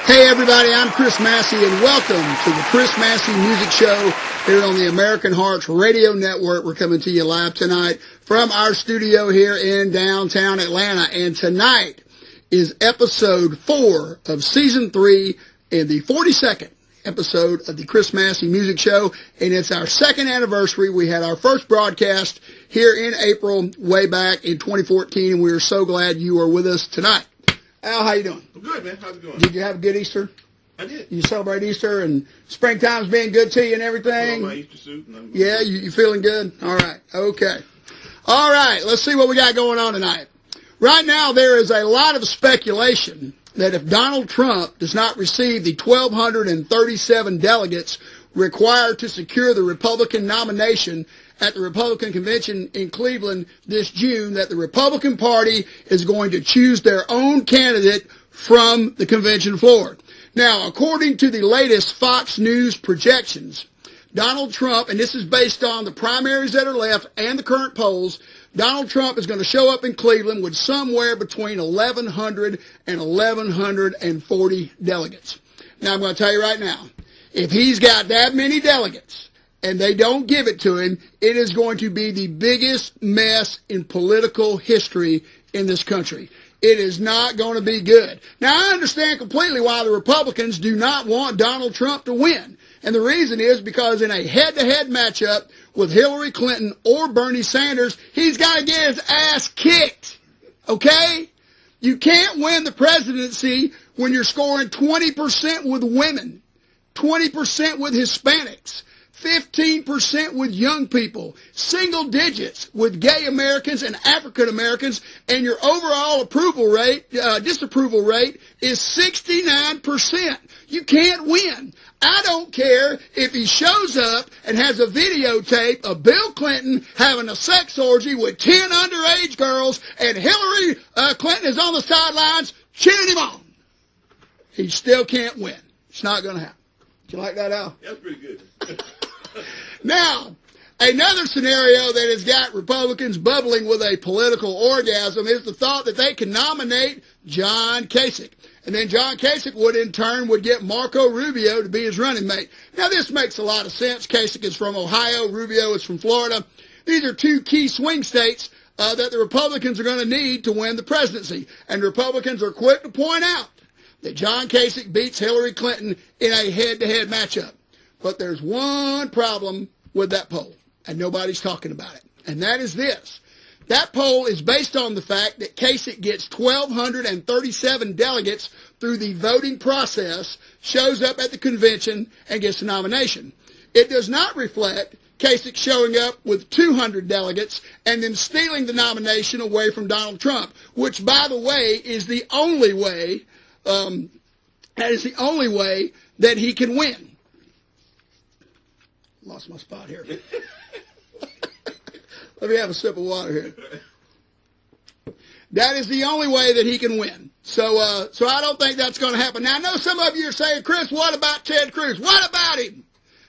Hey everybody, I'm Chris Massey and welcome to the Chris Massey Music Show here on the American Hearts Radio Network. We're coming to you live tonight from our studio here in downtown Atlanta. And tonight is episode 4 of season 3 and the 42nd episode of the Chris Massey Music Show. And it's our second anniversary. We had our first broadcast here in April way back in 2014. And we are so glad you are with us tonight. Al, how you doing? I'm good, man. How's it going? Did you have a good Easter? I did. You celebrate Easter and springtime's being good to you and everything? Put on my Easter suit. And I'm good. Yeah, you feeling good? All right. Okay. All right. Let's see what we got going on tonight. Right now, there is a lot of speculation that if Donald Trump does not receive the 1,237 delegates required to secure the Republican nomination at the Republican convention in Cleveland this June, that the Republican Party is going to choose their own candidate from the convention floor. Now, according to the latest Fox News projections, Donald Trump, and this is based on the primaries that are left and the current polls, Donald Trump is going to show up in Cleveland with somewhere between 1,100 and 1,140 delegates. Now, I'm going to tell you right now, if he's got that many delegates, and they don't give it to him, it is going to be the biggest mess in political history in this country. It is not going to be good. Now, I understand completely why the Republicans do not want Donald Trump to win. And the reason is because in a head-to-head matchup with Hillary Clinton or Bernie Sanders, he's got to get his ass kicked. Okay? You can't win the presidency when you're scoring 20% with women, 20% with Hispanics, 15% with young people, single digits with gay Americans and African Americans, and your overall disapproval rate is 69%. You can't win. I don't care if he shows up and has a videotape of Bill Clinton having a sex orgy with 10 underage girls and Hillary Clinton is on the sidelines cheering him on. He still can't win. It's not going to happen. Did you like that, Al? That's pretty good. Now, another scenario that has got Republicans bubbling with a political orgasm is the thought that they can nominate John Kasich. And then John Kasich would get Marco Rubio to be his running mate. Now, this makes a lot of sense. Kasich is from Ohio. Rubio is from Florida. These are two key swing states that the Republicans are going to need to win the presidency. And Republicans are quick to point out that John Kasich beats Hillary Clinton in a head-to-head matchup. But there's one problem with that poll, and nobody's talking about it, and that is this. That poll is based on the fact that Kasich gets 1,237 delegates through the voting process, shows up at the convention, and gets the nomination. It does not reflect Kasich showing up with 200 delegates and then stealing the nomination away from Donald Trump, which, by the way, is the only way, that he can win. Lost my spot here. Let me have a sip of water here. That is the only way that he can win. So I don't think that's going to happen. Now, I know some of you are saying, Chris, what about Ted Cruz? What about him?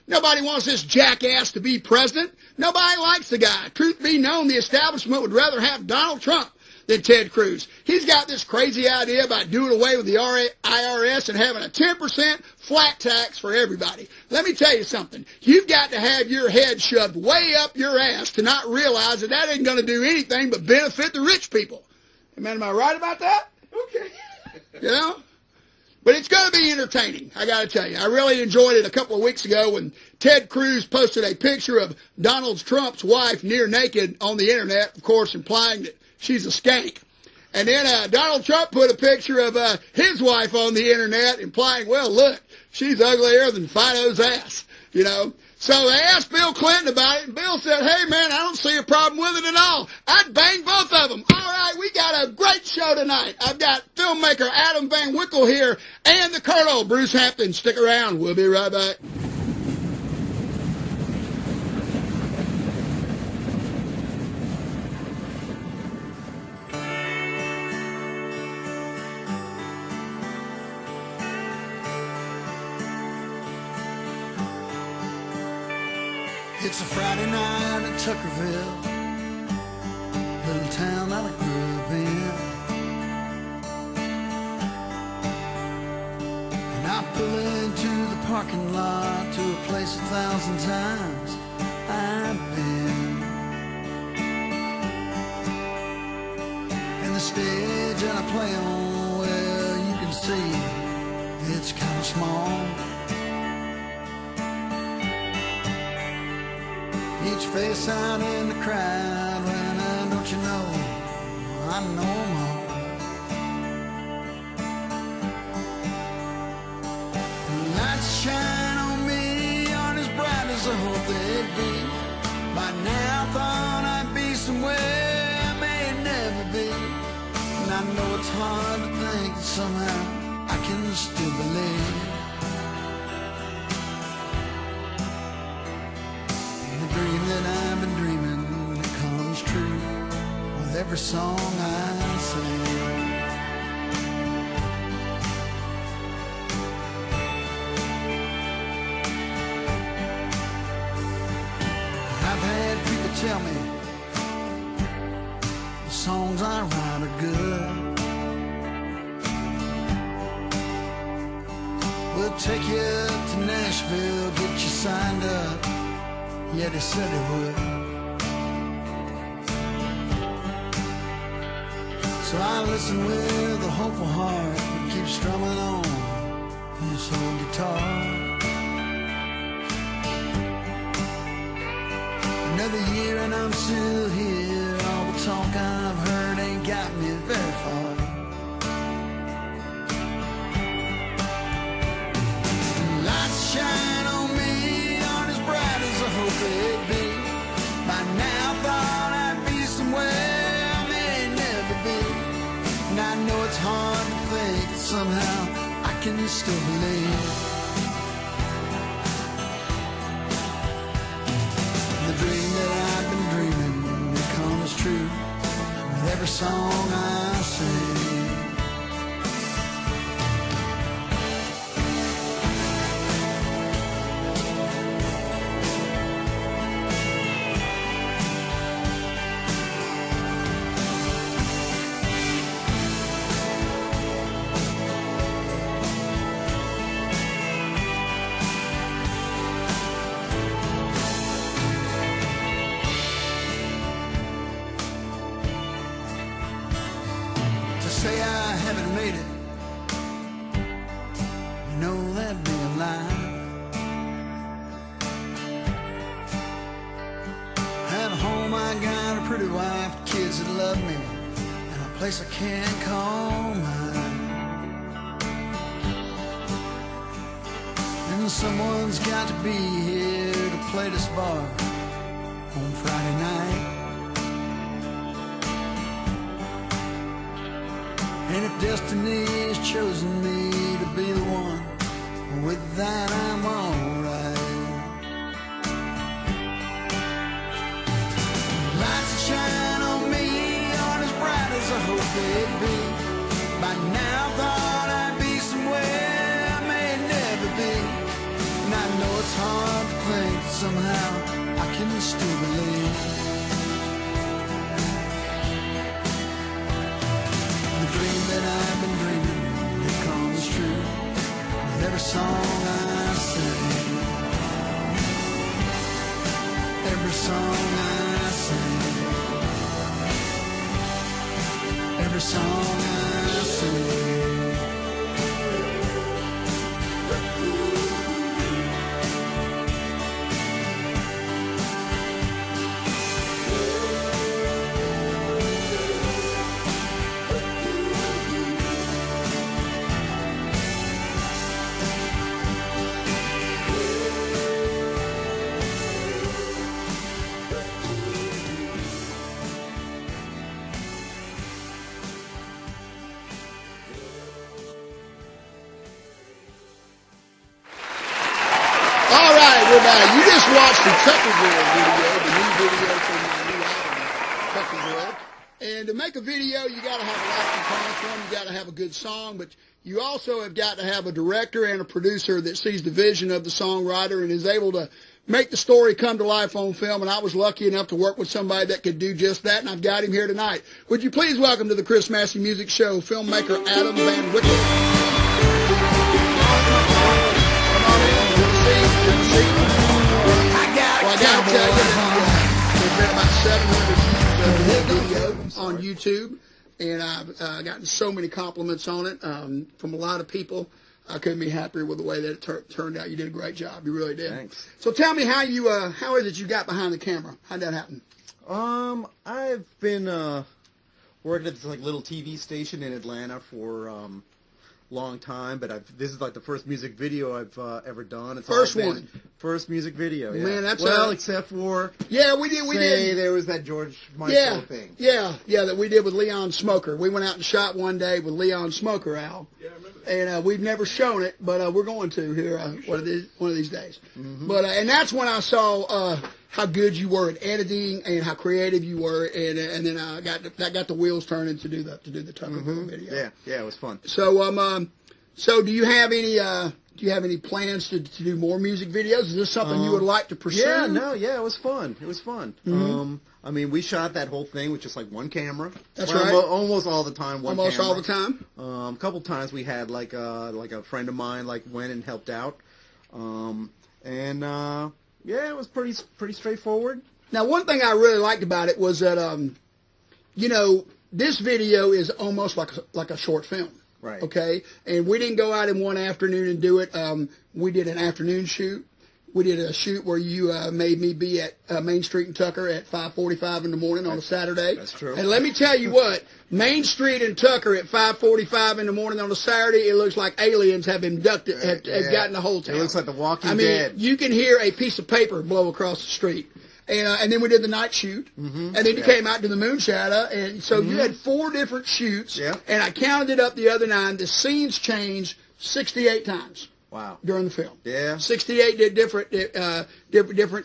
Nobody wants this jackass to be president. Nobody likes the guy. Truth be known, the establishment would rather have Donald Trump than Ted Cruz. He's got this crazy idea about doing away with the IRS and having a 10% flat tax for everybody. Let me tell you something. You've got to have your head shoved way up your ass to not realize that that ain't going to do anything but benefit the rich people. Am I right about that? Okay. You know? But it's going to be entertaining, I got to tell you. I really enjoyed it a couple of weeks ago when Ted Cruz posted a picture of Donald Trump's wife near naked on the internet, of course, implying that she's a skank. And then Donald Trump put a picture of his wife on the internet, implying, well, look, she's uglier than Fido's ass, you know. So they asked Bill Clinton about it, and Bill said, hey, man, I don't see a problem with it at all. I'd bang both of them. All right, we got a great show tonight. I've got filmmaker Adam Van Wickel here and the Colonel, Bruce Hampton. Stick around. We'll be right back. It's a Friday night in Tuckerville, little town that I grew up in. parking lot to a place 1,000 times I've been. And the stage that I play on, well, you can see it's kind of small. Each face out in the crowd, well, don't you know, I know 'em all. Shine on me, aren't as bright as I hope they'd be. By now I thought I'd be somewhere I may never be. And I know it's hard to think that somehow I can still believe. And the dream that I've been dreaming, it comes true with every song I sing. Tell me the songs I write are good. We'll take you to Nashville, get you signed up. Yeah, they said they would. So I listen with a hopeful heart and keep strumming on this old guitar. Another year and I'm still here. All the talk I've heard ain't got me very far. Lights shine on me, aren't as bright as I hope they'd be. By now I thought I'd be somewhere I may never be. And I know it's hard to think that somehow I can still believe. The dream that I've been dreaming, it comes true with every song I sing. Say I haven't made it, you know that'd be a lie. At home I got a pretty wife, kids that love me, and a place I can't call mine. And someone's got to be here to play this bar on Friday night. And if destiny has chosen me to be the one, with that I'm alright. Lights that shine on me aren't as bright as I hope they'd be. By now I thought I'd be somewhere I may never be. And I know it's hard to think that somehow I can still believe. That I've been dreaming, it comes true with every song I sing. Every song I sing. Every song I sing. We're back. You just watched the Tuckerville video, the new video from my new album, Tuckerville. And to make a video, you got to have a lot of components from it. You got to have a good song, but you also have got to have a director and a producer that sees the vision of the songwriter and is able to make the story come to life on film. And I was lucky enough to work with somebody that could do just that, and I've got him here tonight. Would you please welcome to the Chris Massey Music Show, filmmaker Adam Van Wickel. Come on in. Never seen it? I got Well, I got to tell you that there's been about 700 views of the video on YouTube, and I've gotten so many compliments on it from a lot of people. I couldn't be happier with the way that it turned out. You did a great job. You really did. Thanks. So tell me how is it you got behind the camera? How'd that happen? I've been working at this like little TV station in Atlanta for long time, but this is like the first music video I've ever done. It's First all been one. First music video. Yeah. Man, that's except for we did. There was that George Michael thing. Yeah, that we did with Leon Smoker. We went out and shot one day with Leon Smoker, Al. Yeah, I remember that. And we've never shown it, but we're going to here one of these days. Mm-hmm. But and that's when I saw how good you were at editing and how creative you were, and then I got the wheels turning to do the Tucker video. Yeah, it was fun. So do you have any plans to do more music videos? Is this something you would like to pursue? Yeah, it was fun. It was fun. Mm-hmm. I mean, we shot that whole thing with just like one camera. That's right. Almost all the time, one Almost camera. all the time. A couple times we had like a friend of mine like went and helped out, yeah, it was pretty straightforward. Now, one thing I really liked about it was that this video is almost like a short film. Right. Okay, and we didn't go out in one afternoon and do it. We did an afternoon shoot. We did a shoot where you made me be at Main Street and Tucker at 5:45 in the morning on a Saturday. That's true. And let me tell you what, Main Street and Tucker at 5:45 in the morning on a Saturday, it looks like aliens have abducted, have gotten the whole town. It looks like The Walking Dead. You can hear a piece of paper blow across the street. And then we did the night shoot, and then you came out to the moon shadow, and so you had 4 different shoots, and I counted it up the other night. The scenes changed 68 times. Wow. During the film. Yeah. 68 did different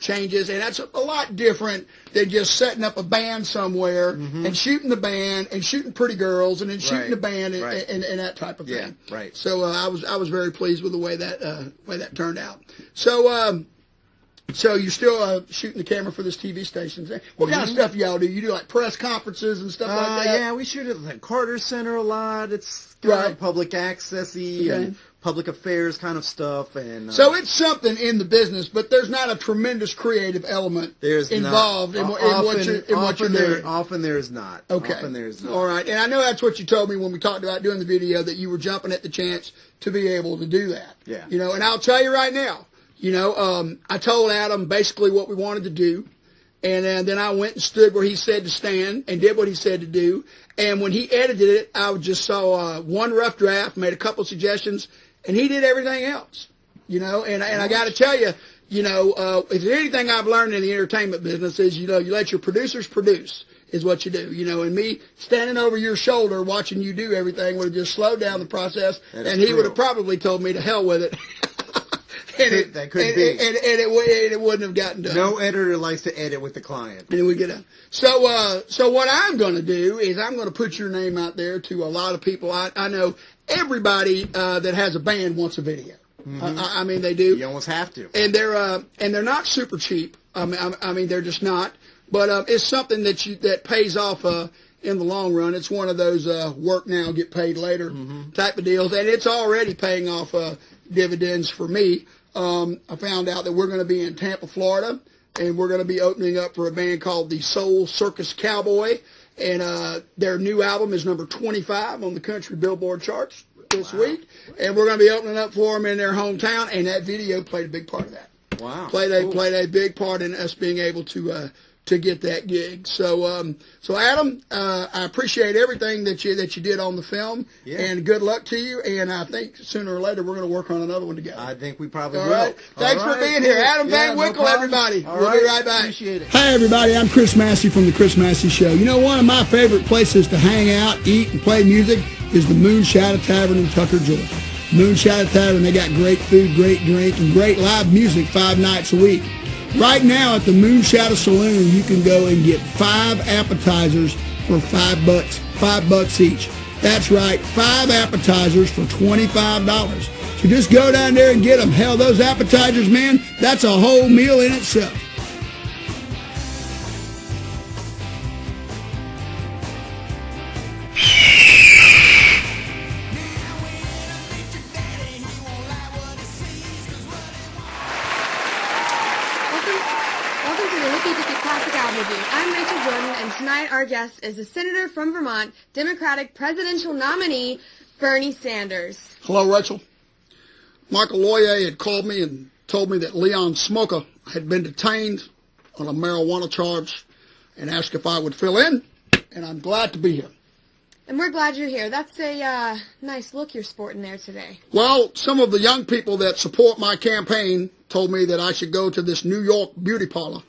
changes, and that's a lot different than just setting up a band somewhere and shooting the band and shooting pretty girls and then shooting the band and that type of thing. Yeah, right. So I was very pleased with the way that turned out. So you're still shooting the camera for this TV station. What kind of stuff y'all do? You do like press conferences and stuff like that? Yeah, we shoot at the Carter Center a lot. It's kind of public access-y and public affairs kind of stuff. And so it's something in the business, but there's not a tremendous creative element involved in what you're doing. Often there is not. Okay. Often there is not. All right. And I know that's what you told me when we talked about doing the video, that you were jumping at the chance to be able to do that. Yeah. And I'll tell you right now, I told Adam basically what we wanted to do, and then I went and stood where he said to stand and did what he said to do. And when he edited it, I just saw one rough draft, made a couple suggestions, and he did everything else. And I got to tell you, if there's anything I've learned in the entertainment business is, you let your producers produce is what you do. And me standing over your shoulder watching you do everything would have just slowed down the process, and he would have probably told me to hell with it. That could be. And it wouldn't have gotten done. No editor likes to edit with the client. And we get done. So what I'm going to do is I'm going to put your name out there to a lot of people. I know everybody that has a band wants a video. I mean, they do. You almost have to. And they're not super cheap. I mean, they're just not. But it's something that pays off in the long run. It's one of those work now, get paid later type of deals, and it's already paying off dividends for me. I found out that we're going to be in Tampa, Florida, and we're going to be opening up for a band called the Soul Circus Cowboy, and their new album is number 25 on the country Billboard charts this week, and we're going to be opening up for them in their hometown, and that video played a big part of that. Wow. Played a big part in us being able to get that gig. So Adam, I appreciate everything that you did on the film, and good luck to you. And I think sooner or later we're going to work on another one together. I think we probably All will. right. Thanks for being here, Adam Van Wickel, everybody. We'll be right back. Appreciate it. Hey everybody, I'm Chris Massey from the Chris Massey Show. One of my favorite places to hang out, eat, and play music is the Moon Shadow Tavern in Tucker, Georgia. Moon Shadow Tavern, they got great food, great drink, and great live music 5 nights a week. Right now at the Moon Shadow Saloon, you can go and get 5 appetizers for $5 each. That's right, 5 appetizers for $25. So just go down there and get them. Hell, those appetizers, man, that's a whole meal in itself. our guest is the senator from Vermont, Democratic presidential nominee, Bernie Sanders. Hello, Rachel. Mark Aloia had called me and told me that Leon Smoker had been detained on a marijuana charge and asked if I would fill in, and I'm glad to be here. And we're glad you're here. That's a nice look you're sporting there today. Well, some of the young people that support my campaign told me that I should go to this New York beauty parlor,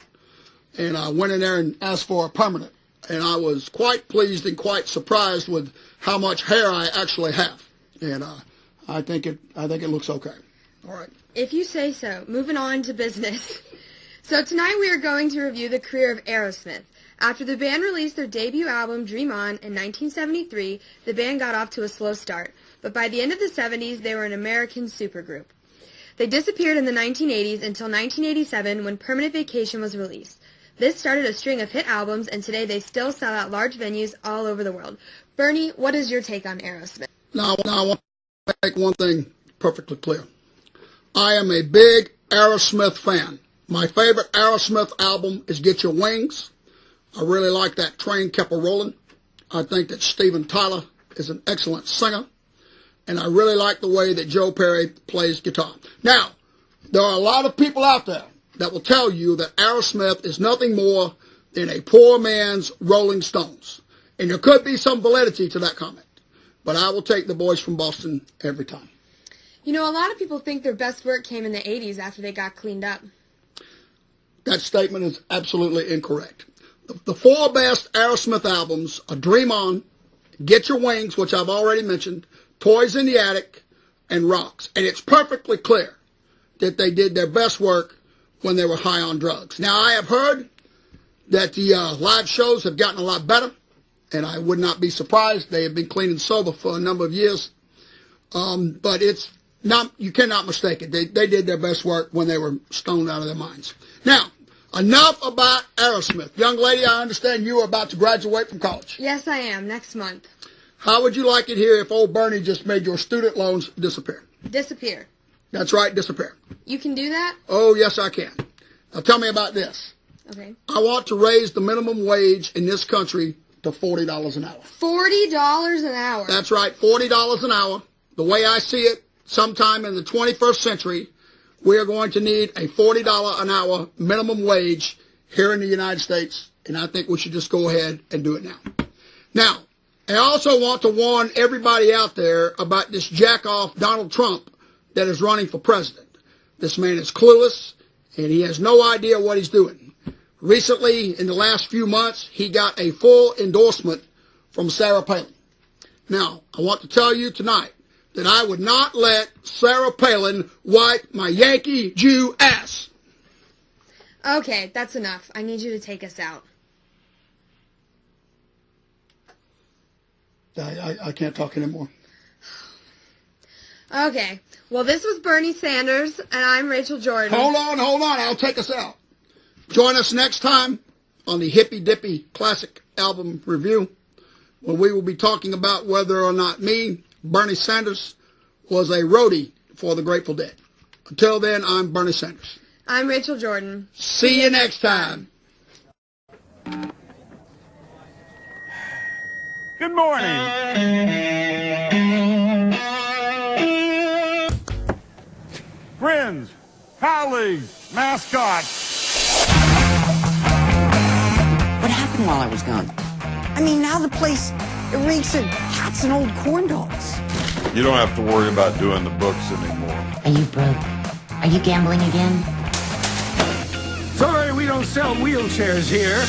and I went in there and asked for a permanent, and I was quite pleased and quite surprised with how much hair I actually have, and I think it looks okay. All right. If you say so. Moving on to business. So tonight we are going to review the career of Aerosmith. After the band released their debut album, Dream On, in 1973, the band got off to a slow start. But by the end of the 70s, they were an American supergroup. They disappeared in the 1980s until 1987 when Permanent Vacation was released. This started a string of hit albums, and today they still sell out large venues all over the world. Bernie, what is your take on Aerosmith? Now I want to make one thing perfectly clear. I am a big Aerosmith fan. My favorite Aerosmith album is Get Your Wings. I really like that Train Kept a Rolling. I think that Steven Tyler is an excellent singer. And I really like the way that Joe Perry plays guitar. Now, there are a lot of people out there that will tell you that Aerosmith is nothing more than a poor man's Rolling Stones. And there could be some validity to that comment. But I will take the boys from Boston every time. You know, a lot of people think their best work came in the 80s after they got cleaned up. That statement is absolutely incorrect. The four best Aerosmith albums are Dream On, Get Your Wings, which I've already mentioned, Toys in the Attic, and Rocks. And it's perfectly clear that they did their best work when they were high on drugs. Now, I have heard that the live shows have gotten a lot better, and I would not be surprised. They have been clean and sober for a number of years. But it's not, you cannot mistake it. They did their best work when they were stoned out of their minds. Now, enough about Aerosmith. Young lady, I understand you are about to graduate from college. Yes, I am, next month. How would you like it here if old Bernie just made your student loans disappear? Disappear. That's right, disappear. You can do that? Oh, yes, I can. Now, tell me about this. Okay. I want to raise the minimum wage in this country to $40 an hour. $40 an hour? That's right, $40 an hour. The way I see it, sometime in the 21st century, we are going to need a $40 an hour minimum wage here in the United States, and I think we should just go ahead and do it now. Now, I also want to warn everybody out there about this jack-off Donald Trump that is running for president. This man is clueless, and he has no idea what he's doing. Recently, in the last few months, he got a full endorsement from Sarah Palin. Now, I want to tell you tonight that I would not let Sarah Palin wipe my Yankee Jew ass. Okay, that's enough. I need you to take us out. I can't talk anymore. Okay, well, this was Bernie Sanders, and I'm Rachel Jordon. Hold on. I'll take us out. Join us next time on the Hippy Dippy Classic Album Review, when we will be talking about whether or not me, Bernie Sanders, was a roadie for the Grateful Dead. Until then, I'm Bernie Sanders. I'm Rachel Jordon. See you next time. Good morning. Friends, colleagues, mascots. What happened while I was gone? I mean, now the place, it reeks of cats and old corn dogs. You don't have to worry about doing the books anymore. Are you broke? Are you gambling again? Sorry, we don't sell wheelchairs here.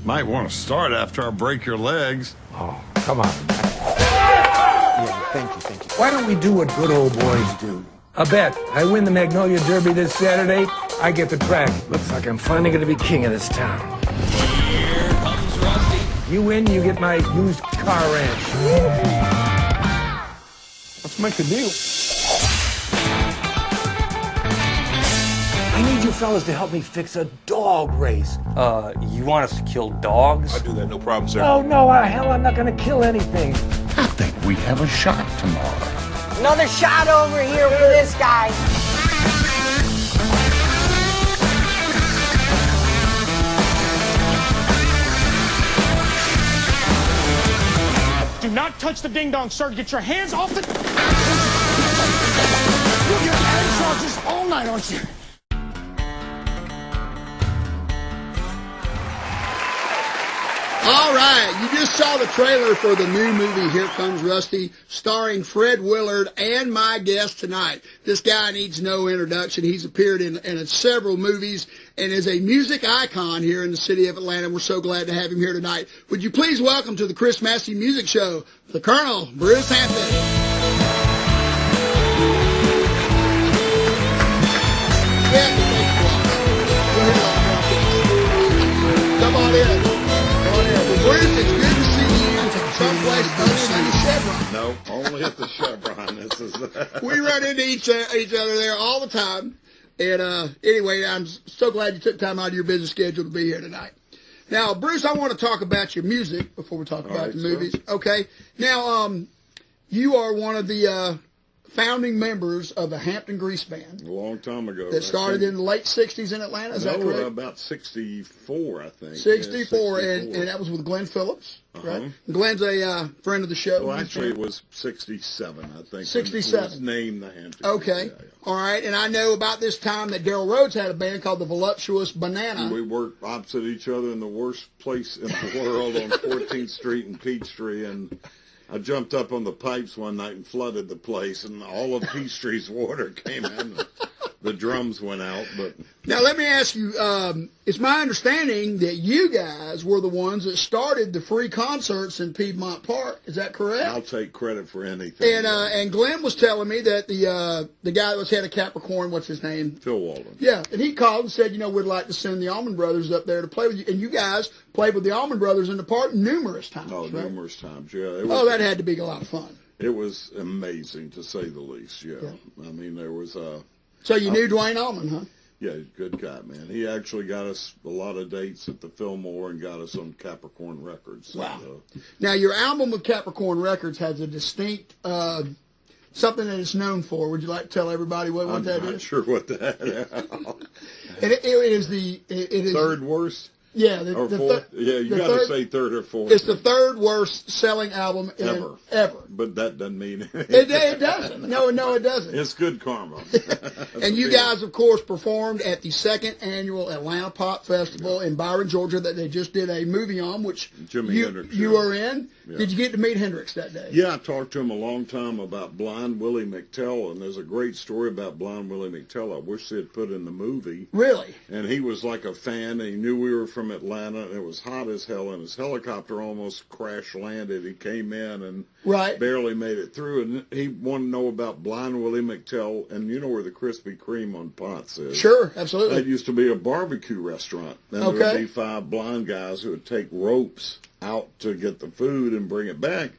Might want to start after I break your legs. Oh, come on. Yeah, thank you. Why don't we do what good old boys do? A bet. I win the Magnolia Derby this Saturday, I get the track. Looks like I'm finally going to be king of this town. Here comes Rusty. You win, you get my used car ranch. Let's make a deal. I need you fellas to help me fix a dog race. You want us to kill dogs? I do that, no problem, sir. Oh, no, hell, I'm not going to kill anything. I think we have a shot tomorrow. Another shot over here for this guy. Do not touch the ding-dong, sir. Get your hands off the... You'll get ag charges all night, aren't you? All right, you just saw the trailer for the new movie, Here Comes Rusty, starring Fred Willard and my guest tonight. This guy needs no introduction. He's appeared in several movies and is a music icon here in the city of Atlanta. We're so glad to have him here tonight. Would you please welcome to the Chris Massey Music Show, the Colonel, Bruce Hampton. Come on in. Bruce, it's good to see you someplace other than the Chevron. No, only at the Chevron. This is we run into each other there all the time. And anyway, I'm so glad you took time out of your busy schedule to be here tonight. Now, Bruce, I want to talk about your music before we talk about the movies. Okay. Now, you are one of the founding members of the Hampton Grease Band. a long time ago. That started in the late 60s in Atlanta, is that correct? About 64, I think. 64, yeah, and that was with Glenn Phillips, right? Glenn's a friend of the show. Well, actually, it was 67, I think. 67. It was named the Hampton. Okay. Yeah. All right, and I know about this time that Daryl Rhodes had a band called the Voluptuous Banana. We worked opposite each other in the worst place in the world on 14th Street and Peachtree, and I jumped up on the pipes one night and flooded the place, and all of Peachtree's water came in. The drums went out. But now let me ask you, it's my understanding that you guys were the ones that started the free concerts in Piedmont Park. Is that correct? I'll take credit for anything. And Glenn was telling me that the guy that was head of Capricorn, what's his name? Phil Walden. Yeah, and he called and said, we'd like to send the Allman Brothers up there to play with you. And you guys played with the Allman Brothers in the park numerous times, right? Numerous times, yeah. That had to be a lot of fun. It was amazing, to say the least, yeah. I mean, there was So you knew Dwayne Allman, huh? Yeah, good guy, man. He actually got us a lot of dates at the Fillmore and got us on Capricorn Records. Wow. Now, your album with Capricorn Records has a distinct something that it's known for. Would you like to tell everybody what that is? I'm not sure what that is. It is third worst? Yeah, or fourth. Yeah, you got to say third or fourth. It's the third worst selling album ever. But that doesn't mean anything. It doesn't. No, it doesn't. It's good karma. And you guys, of course, performed at the second annual Atlanta Pop Festival in Byron, Georgia, that they just did a movie on, which you were in. Yeah. Did you get to meet Hendrix that day? Yeah, I talked to him a long time about Blind Willie McTell, and there's a great story about Blind Willie McTell I wish they had put in the movie. Really? And he was like a fan, and he knew we were from Atlanta, and it was hot as hell, and his helicopter almost crash landed. He came in and barely made it through, and he wanted to know about Blind Willie McTell, and you know where the Krispy Kreme on Potts is? Sure, absolutely. That used to be a barbecue restaurant. And there would be 5 blind guys who would take ropes out to get the food and bring it back.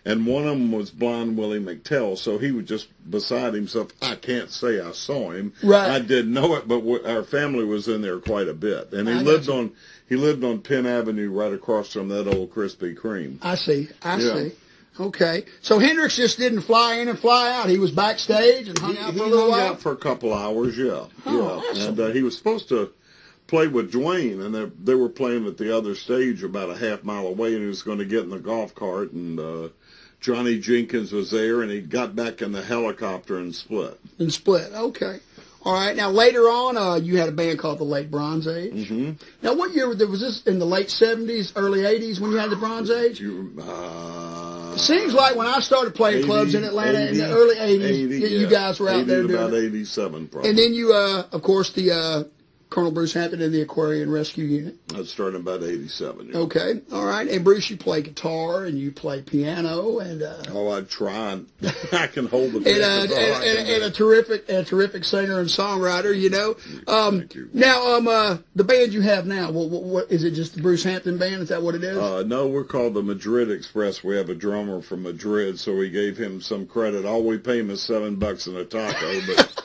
And one of them was Blind Willie McTell, so he was just beside himself. I can't say I saw him. Right. I did know it, but our family was in there quite a bit. And he lived on Penn Avenue right across from that old Krispy Kreme. I see. Okay. So Hendrix just didn't fly in and fly out. He was backstage and hung out for a little while? He hung out for a couple hours, yeah. Awesome. And he was supposed to play with Dwayne, and they were playing at the other stage about a half mile away, and he was going to get in the golf cart, and Johnny Jenkins was there, and he got back in the helicopter and split. Okay. All right. Now, later on, you had a band called the Late Bronze Age. Mm-hmm. Now, what year was this? In the late 70s, early 80s when you had the Bronze Age? It seems like when I started playing clubs in Atlanta in the early 80s, you guys were out there doing about 87, probably. And then you, of course, the Colonel Bruce Hampton in the Aquarian Rescue Unit. I started about 87. Yeah. Okay, all right. And Bruce, you play guitar and you play piano and. I try. I can hold the piano. And a terrific singer and songwriter. Thank you. Now, the band you have now, what is it? Just the Bruce Hampton band? Is that what it is? No, we're called the Madrid Express. We have a drummer from Madrid, so we gave him some credit. All we pay him is $7 and a taco, but.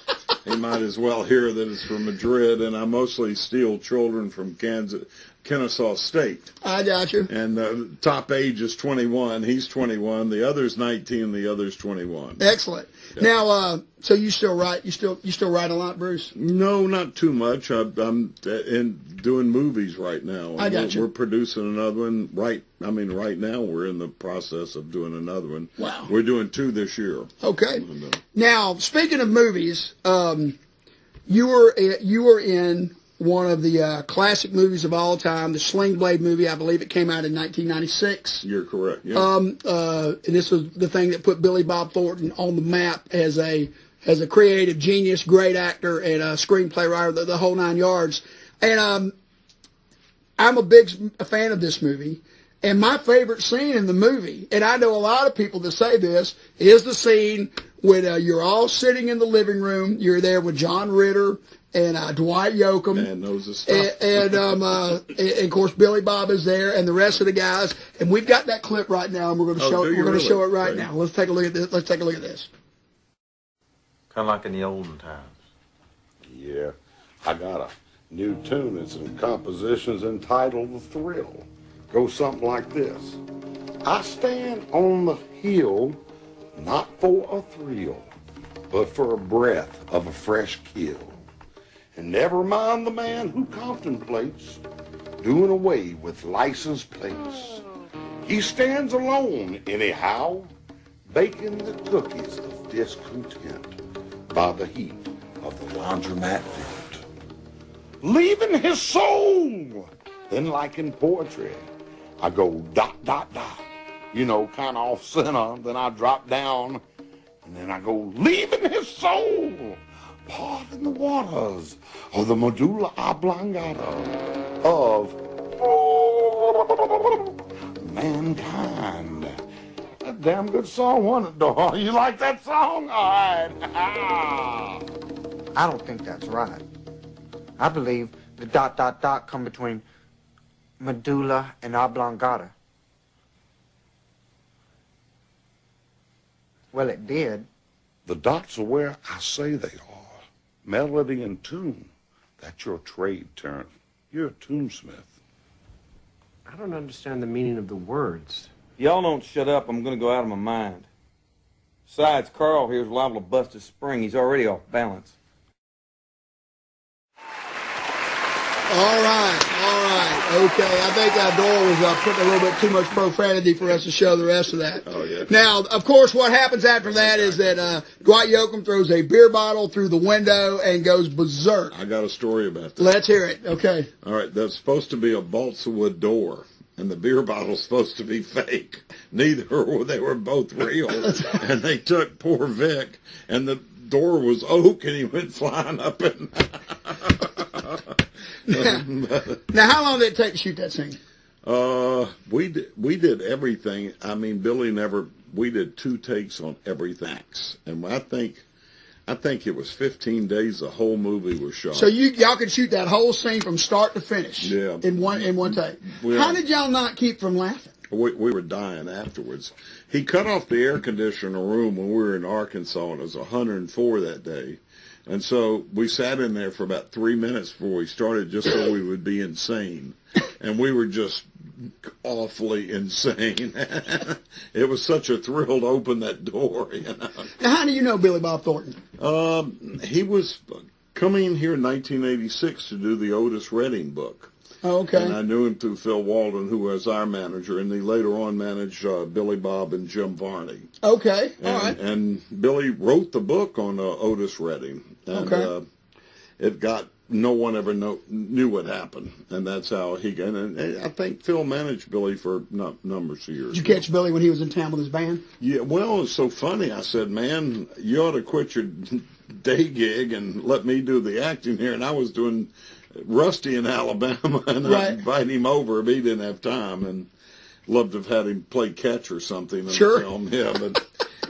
He might as well hear that it's from Madrid, and I mostly steal children from Kansas. Kennesaw State. I got you. And the top age is 21. He's 21. The other's 19. The other's 21. Excellent. Yeah. Now, so you still write? You still write a lot, Bruce? No, not too much. I'm doing movies right now. I got you. We're producing another one. Right now we're in the process of doing another one. Wow. We're doing 2 this year. Okay. Now, speaking of movies, you were in one of the classic movies of all time, the Sling Blade movie. I believe it came out in 1996. You're correct. Yeah. And this was the thing that put Billy Bob Thornton on the map as a creative genius, great actor, and a screenplay writer, the whole 9 yards. And I'm a big fan of this movie. And my favorite scene in the movie, and I know a lot of people that say this, is the scene when you're all sitting in the living room. You're there with John Ritter and Dwight Yoakam. Man knows his stuff. And of course, Billy Bob is there, and the rest of the guys. And we've got that clip right now, and we're going to show it. We're going to show it right now. Let's take a look at this. Let's take a look at this. Kind of like in the olden times. Yeah, I got a new tune and some compositions entitled "The Thrill." Goes something like this: I stand on the hill, not for a thrill, but for a breath of a fresh kill. And never mind the man who contemplates doing away with license plates. He stands alone anyhow, baking the cookies of discontent by the heat of the laundromat vent. Leaving his soul. Then like in poetry, I go dot, dot, dot. You know, kind of off center. Then I drop down. And then I go, leaving his soul. Part in the waters of the medulla oblongata of mankind. A damn good song, wasn't it, Dora? You like that song? All right. I don't think that's right. I believe the dot, dot, dot come between medulla and oblongata. Well, it did. The dots are where I say they are. Melody and tune. That's your trade, Terrence. You're a tunesmith. I don't understand the meaning of the words. If y'all don't shut up, I'm going to go out of my mind. Besides, Carl here's liable to bust his spring. He's already off balance. All right. Okay, I think Dora was putting a little bit too much profanity for us to show the rest of that. Oh, yeah. Now, of course, what happens after that is that Dwight Yoakam throws a beer bottle through the window and goes berserk. I got a story about that. Let's hear it. Okay. All right, that's supposed to be a balsa wood door, and the beer bottle's supposed to be fake. Neither were. They were both real. And they took poor Vic, and the door was oak, and he went flying up and... Now, how long did it take to shoot that scene? We did everything. I mean, we did 2 takes on everything. And I think it was 15 days the whole movie was shot. So y'all could shoot that whole scene from start to finish. Yeah. In one take. How did y'all not keep from laughing? We were dying afterwards. He cut off the air conditioner room when we were in Arkansas, and it was 104 that day. And so we sat in there for about 3 minutes before we started, just so we would be insane. And we were just awfully insane. It was such a thrill to open that door, you know. Now, how do you know Billy Bob Thornton? He was coming here in 1986 to do the Otis Redding book. Oh, okay. And I knew him through Phil Walden, who was our manager, and he later on managed Billy Bob and Jim Varney. Okay, all right. And Billy wrote the book on Otis Redding. And, okay. It got, no one ever knew what happened, and that's how he got, and I think Phil managed Billy for numbers of years. Did you catch Billy when he was in town with his band? Yeah, well, it's so funny. I said, man, you ought to quit your day gig and let me do the acting here, and I was doing Rusty in Alabama, and I invited him over, but he didn't have time, and loved to have had him play catch or something in the film. Yeah, but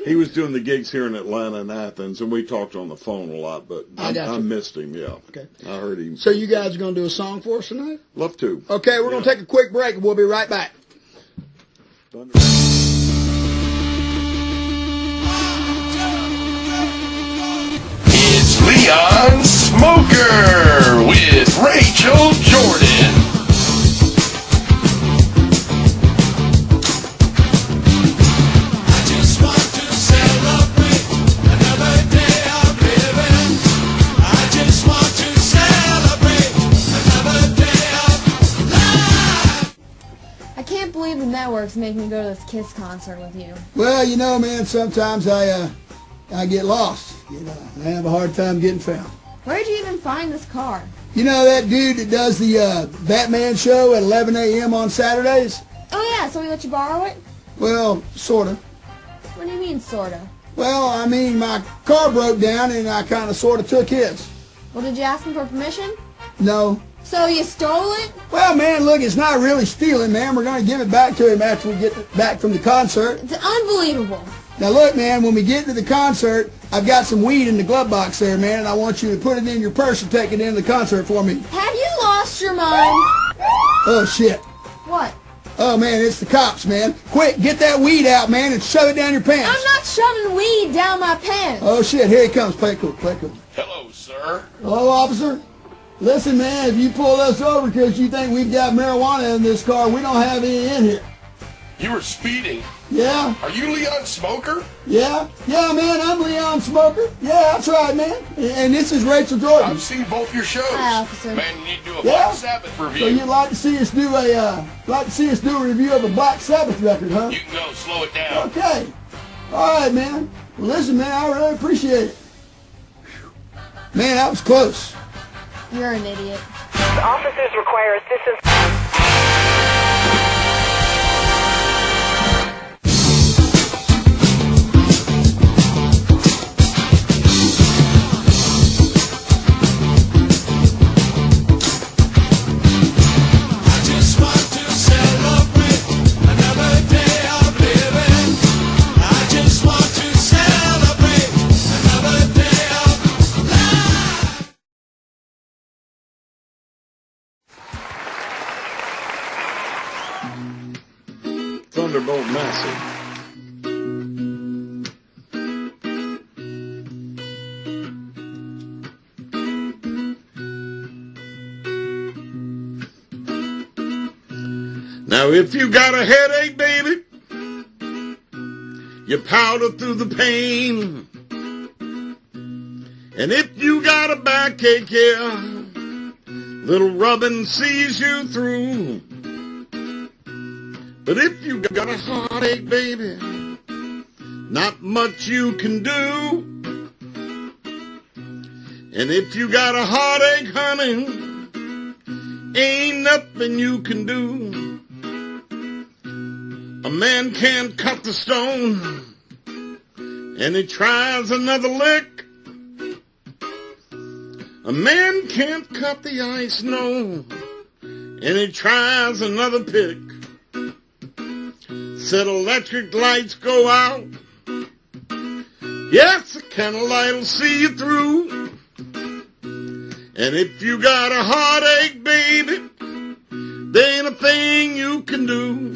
he was doing the gigs here in Atlanta and Athens, and we talked on the phone a lot, but I missed him, yeah. Okay. I heard him. So you guys are going to do a song for us tonight? Love to. Okay, we're going to take a quick break, and we'll be right back. It's Leon Smoker with Rachel Jordon. fireworks make me go to this Kiss concert with you? Well, you know, man, sometimes I get lost. You know, I have a hard time getting found. Where'd you even find this car? You know that dude that does the Batman show at 11 a.m. on Saturdays? Oh, yeah, so he let you borrow it? Well, sort of. What do you mean, sort of? Well, I mean, my car broke down and I kind of sort of took his. Well, did you ask him for permission? No. So you stole it? Well, man, look, it's not really stealing, man. We're going to give it back to him after we get back from the concert. It's unbelievable. Now, look, man, when we get to the concert, I've got some weed in the glove box there, man, and I want you to put it in your purse and take it into the concert for me. Have you lost your mind? Oh, shit. What? Oh, man, it's the cops, man. Quick, get that weed out, man, and shove it down your pants. I'm not shoving weed down my pants. Oh, shit, here he comes. Play cool, play cool. Hello, sir. Hello, officer. Listen, man, if you pull us over because you think we've got marijuana in this car, we don't have any in here. You were speeding. Yeah? Are you Leon Smoker? Yeah? Yeah, man, I'm Leon Smoker. Yeah, that's right, man. And this is Rachel Jordon. I've seen both your shows. Hi, officer. Man, you need to do a Black Sabbath review. So you'd like to see us do a review of a Black Sabbath record, huh? You can go, slow it down. Okay. All right, man. Well, listen, man, I really appreciate it. Man, that was close. You're an idiot. The officers require assistance. Thunderbolt Massey. Now if you got a headache, baby, you powder through the pain. And if you got a backache, yeah, little rubbing sees you through. But if you got a heartache, baby, not much you can do. And if you got a heartache, honey, ain't nothing you can do. A man can't cut the stone, and he tries another lick. A man can't cut the ice, no, and he tries another pick. Said electric lights go out. Yes, a candlelight will see you through. And if you got a heartache, baby, there ain't a thing you can do.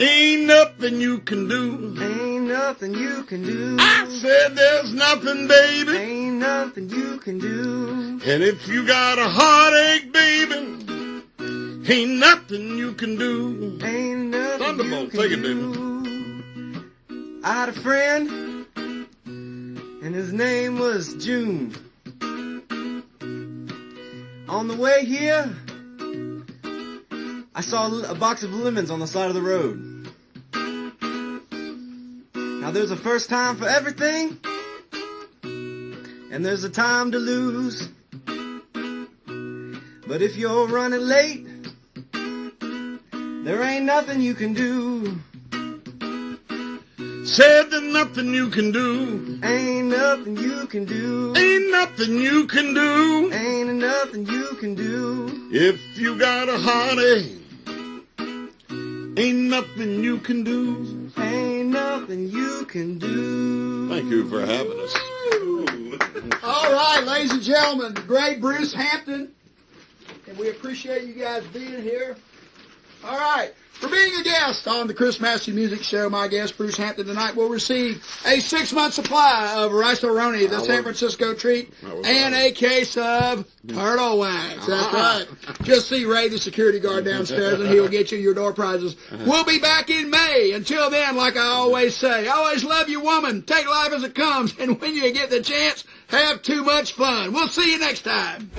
Ain't nothing you can do. Ain't nothing you can do. I said there's nothing, baby. Ain't nothing you can do. And if you got a heartache, baby, ain't nothing you can do. Ain't nothing Thunderbolt, you can take it, baby. I had a friend, and his name was June. On the way here, I saw a box of lemons on the side of the road. Now there's a first time for everything, and there's a time to lose. But if you're running late, there ain't nothing you can do. Said there's nothing you can do. Ain't nothing you can do. Ain't nothing you can do. Ain't nothing you can do. If you got a heartache, ain't nothing you can do. Ain't nothing you can do. Thank you for having us. All right, ladies and gentlemen, the great Bruce Hampton. And we appreciate you guys being here. All right. For being a guest on the Chris Massey Music Show, my guest, Bruce Hampton, tonight will receive a 6-month supply of Rice-A-Roni, the San Francisco treat, and a case of turtle wax. That's right. Just see Ray, the security guard downstairs, and he'll get you your door prizes. We'll be back in May. Until then, like I always say, always love your woman. Take life as it comes, and when you get the chance, have too much fun. We'll see you next time.